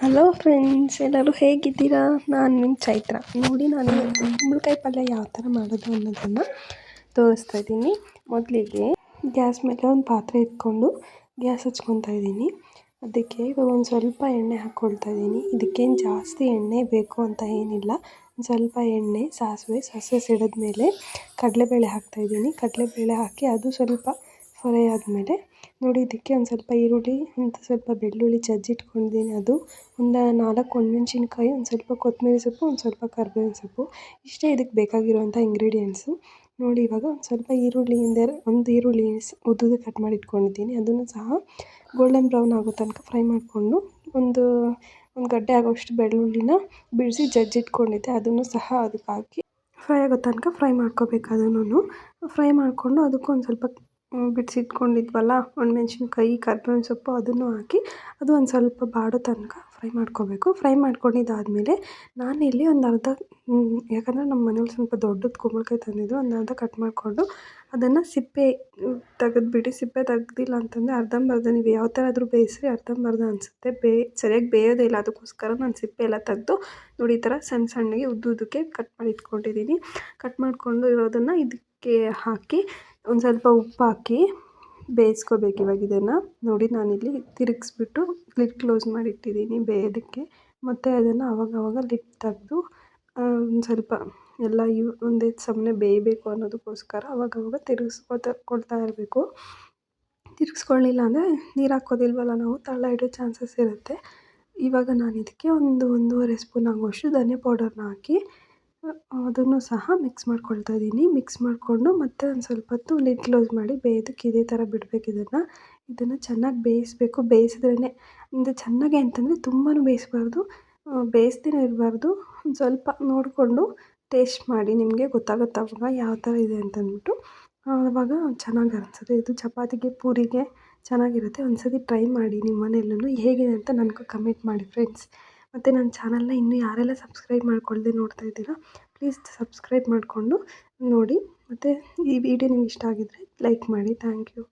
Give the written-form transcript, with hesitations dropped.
Hello friends, ಎಲ್ಲರೂ ಹೇಗಿದ್ದೀರಾ? ನಾನು ನಿಮ್ಮ ಚೈತ್ರ. ನೋಡಿ, ನಾನು ಕುಂಬಳಕಾಯಿ ಪಲ್ಯ ಯಾವ ಥರ ಮಾಡೋದು ಅನ್ನೋದನ್ನು ತೋರಿಸ್ತಾ ಇದ್ದೀನಿ. ಮೊದಲಿಗೆ ಗ್ಯಾಸ್ ಮೇಲೆ ಒಂದು ಪಾತ್ರೆ ಇಟ್ಕೊಂಡು ಗ್ಯಾಸ್ ಹಚ್ಕೊತಾ ಇದ್ದೀನಿ. ಅದಕ್ಕೆ ಇವಾಗ ಒಂದು ಸ್ವಲ್ಪ ಎಣ್ಣೆ ಹಾಕ್ಕೊಳ್ತಾ ಇದ್ದೀನಿ. ಇದಕ್ಕೇನು ಜಾಸ್ತಿ ಎಣ್ಣೆ ಬೇಕು ಅಂತ ಏನಿಲ್ಲ. ಒಂದು ಸ್ವಲ್ಪ ಎಣ್ಣೆ, ಸಾಸಿವೆ ಸಿಡಿದ್ಮೇಲೆ ಕಡಲೆಬೇಳೆ ಹಾಕ್ತಾಯಿದ್ದೀನಿ. ಕಡಲೆಬೇಳೆ ಹಾಕಿ ಅದು ಸ್ವಲ್ಪ ಫ್ರೈ ಆದಮೇಲೆ ನೋಡಿ, ಇದಕ್ಕೆ ಒಂದು ಸ್ವಲ್ಪ ಈರುಳ್ಳಿ, ಒಂದು ಸ್ವಲ್ಪ ಬೆಳ್ಳುಳ್ಳಿ ಜಜ್ಜಿಟ್ಕೊಂಡಿದ್ದೀನಿ. ಅದು ಒಂದು 4 ಒಣಮೆಣ್ಸಿನ್ಕಾಯಿ, ಒಂದು ಸ್ವಲ್ಪ ಕೊತ್ತಂಬರಿ ಸೊಪ್ಪು, ಒಂದು ಸ್ವಲ್ಪ ಕರ್ಬೇವಿನ ಸೊಪ್ಪು, ಇಷ್ಟೇ ಇದಕ್ಕೆ ಬೇಕಾಗಿರುವಂಥ ಇಂಗ್ರೀಡಿಯೆಂಟ್ಸು. ನೋಡಿ, ಇವಾಗ ಒಂದು ಸ್ವಲ್ಪ ಒಂದು ಈರುಳ್ಳಿ ಉದ್ದುದಕ್ಕೆ ಕಟ್ ಮಾಡಿ ಇಟ್ಕೊಂಡಿದ್ದೀನಿ. ಅದನ್ನು ಸಹ ಗೋಲ್ಡನ್ ಬ್ರೌನ್ ಆಗೋ ತನಕ ಫ್ರೈ ಮಾಡಿಕೊಂಡು ಒಂದು ಗಡ್ಡೆ ಆಗೋಷ್ಟು ಬೆಳ್ಳುಳ್ಳಿನ ಬಿಡಿಸಿ ಜಜ್ಜಿಟ್ಕೊಂಡಿದ್ದೆ. ಅದನ್ನು ಸಹ ಅದಕ್ಕೆ ಹಾಕಿ ಫ್ರೈ ಆಗೋ ತನಕ ಫ್ರೈ ಮಾಡ್ಕೋಬೇಕು. ಅದನ್ನು ಫ್ರೈ ಮಾಡಿಕೊಂಡು ಅದಕ್ಕೂ ಒಂದು ಸ್ವಲ್ಪ ಬಿಡಿಸಿಟ್ಕೊಂಡಿದ್ವಲ್ಲ ಒಣಮೆಣ್ಸಿನ್ಕಾಯಿ, ಕರ್ಬೇವಿನ ಸೊಪ್ಪು, ಅದನ್ನು ಹಾಕಿ ಅದು ಒಂದು ಸ್ವಲ್ಪ ಬಾಡೋ ತನಕ ಫ್ರೈ ಮಾಡ್ಕೋಬೇಕು. ಫ್ರೈ ಮಾಡ್ಕೊಂಡಿದ್ದಾದಮೇಲೆ ನಾನಿಲ್ಲಿ ಒಂದು ಅರ್ಧ, ಯಾಕಂದರೆ ನಮ್ಮ ಮನೇಲಿ ಸ್ವಲ್ಪ ದೊಡ್ಡದು ಕುಂಬಳಕಾಯಿ ತಂದಿದ್ದು, ಒಂದು ಅರ್ಧ ಕಟ್ ಮಾಡಿಕೊಂಡು ಅದನ್ನು ಸಿಪ್ಪೆ ತೆಗೆದ್ಬಿಟ್ಟು, ಸಿಪ್ಪೆ ತೆಗ್ದಿಲ್ಲ ಅಂತಂದರೆ ಅರ್ಧಂಬರ್ಧ ನೀವು ಯಾವ ಥರ ಆದರೂ ಬೇಯಿಸ್ರಿ, ಅರ್ಧಂಬರ್ಧ ಅನಿಸುತ್ತೆ, ಸರಿಯಾಗಿ ಬೇಯೋದೇ ಇಲ್ಲ. ಅದಕ್ಕೋಸ್ಕರ ನಾನು ಸಿಪ್ಪೆ ಎಲ್ಲ ತೆಗೆದು ನೋಡಿ, ಈ ಥರ ಸಣ್ಣ ಸಣ್ಣಗೆ ಉದ್ದುದಕ್ಕೆ ಕಟ್ ಮಾಡಿ ಇಟ್ಕೊಂಡಿದ್ದೀನಿ. ಕಟ್ ಮಾಡಿಕೊಂಡು ಇರೋದನ್ನು ಇದಕ್ಕೆ ಹಾಕಿ ಒಂದು ಸ್ವಲ್ಪ ಉಪ್ಪು ಹಾಕಿ ಬೇಯಿಸ್ಕೋಬೇಕು. ಇವಾಗ ಇದನ್ನು ನೋಡಿ, ನಾನಿಲ್ಲಿ ತಿರುಗಿಸ್ಬಿಟ್ಟು ಲಿಡ್ ಕ್ಲೋಸ್ ಮಾಡಿಟ್ಟಿದ್ದೀನಿ ಬೇಯೋದಕ್ಕೆ. ಮತ್ತು ಅದನ್ನು ಆವಾಗವಾಗ ಲಿಡ್ ತೆಗೆದು ಒಂದು ಸ್ವಲ್ಪ ಎಲ್ಲ ಒಂದೇ ಸಮನೆ ಬೇಯಬೇಕು ಅನ್ನೋದಕ್ಕೋಸ್ಕರ ಆವಾಗವಾಗ ಕೊಡ್ತಾ ಇರಬೇಕು. ತಿರುಗಿಸ್ಕೊಳ್ಳಿಲ್ಲ ಅಂದರೆ ನೀರು ಹಾಕೋದಿಲ್ವಲ್ಲ ನಾವು, ತಳ ಹಿಡಿಯೋ ಚಾನ್ಸಸ್ ಇರುತ್ತೆ. ಇವಾಗ ನಾನು ಇದಕ್ಕೆ ಒಂದೂವರೆ ಸ್ಪೂನ್ ಆಗುವಷ್ಟು ಧನಿಯಾ ಪೌಡರ್ನ ಹಾಕಿ ಅದನ್ನು ಸಹ ಮಿಕ್ಸ್ ಮಾಡ್ಕೊಳ್ತಾ ಇದ್ದೀನಿ. ಮಿಕ್ಸ್ ಮಾಡಿಕೊಂಡು ಮತ್ತೆ ಒಂದು ಸ್ವಲ್ಪ ಹೊತ್ತು ಲಿಡ್ ಕ್ಲೋಸ್ ಮಾಡಿ ಬೇಯೋದಕ್ಕೆ ಇದೇ ಥರ ಬಿಡಬೇಕು. ಇದನ್ನು ಚೆನ್ನಾಗಿ ಬೇಯಿಸಬೇಕು. ಬೇಯಿಸಿದ್ರೇ ಅಂದರೆ ಚೆನ್ನಾಗಿ ಅಂತಂದರೆ ತುಂಬಾ ಬೇಯಿಸಬಾರ್ದು, ಬೇಯಿಸ್ದೇ ಇರಬಾರ್ದು. ಒಂದು ಸ್ವಲ್ಪ ನೋಡಿಕೊಂಡು ಟೇಸ್ಟ್ ಮಾಡಿ, ನಿಮಗೆ ಗೊತ್ತಾಗುತ್ತೆ ಅವಾಗ ಯಾವ ಥರ ಇದೆ ಅಂತಂದ್ಬಿಟ್ಟು. ಆವಾಗ ಚೆನ್ನಾಗಿ ಅನಿಸುತ್ತೆ. ಇದು ಚಪಾತಿಗೆ, ಪೂರಿಗೆ ಚೆನ್ನಾಗಿರುತ್ತೆ. ಒಂದು ಸತಿ ಟ್ರೈ ಮಾಡಿ ನಿಮ್ಮ ಮನೆಯಲ್ಲೂ. ಹೇಗಿದೆ ಅಂತ ನನಗೂ ಕಮೆಂಟ್ ಮಾಡಿ ಫ್ರೆಂಡ್ಸ್. ಮತ್ತು ನನ್ನ ಚಾನಲ್ನ ಇನ್ನೂ ಯಾರೆಲ್ಲ ಸಬ್ಸ್ಕ್ರೈಬ್ ಮಾಡ್ಕೊಳ್ಳದೆ ನೋಡ್ತಾ ಇದ್ದೀರಾ, ಪ್ಲೀಸ್ ಸಬ್ಸ್ಕ್ರೈಬ್ ಮಾಡಿಕೊಂಡು ನೋಡಿ. ಮತ್ತು ಈ ವಿಡಿಯೋ ನಿಮ್ಗೆ ಇಷ್ಟ ಆಗಿದ್ದರೆ ಲೈಕ್ ಮಾಡಿ. Thank you.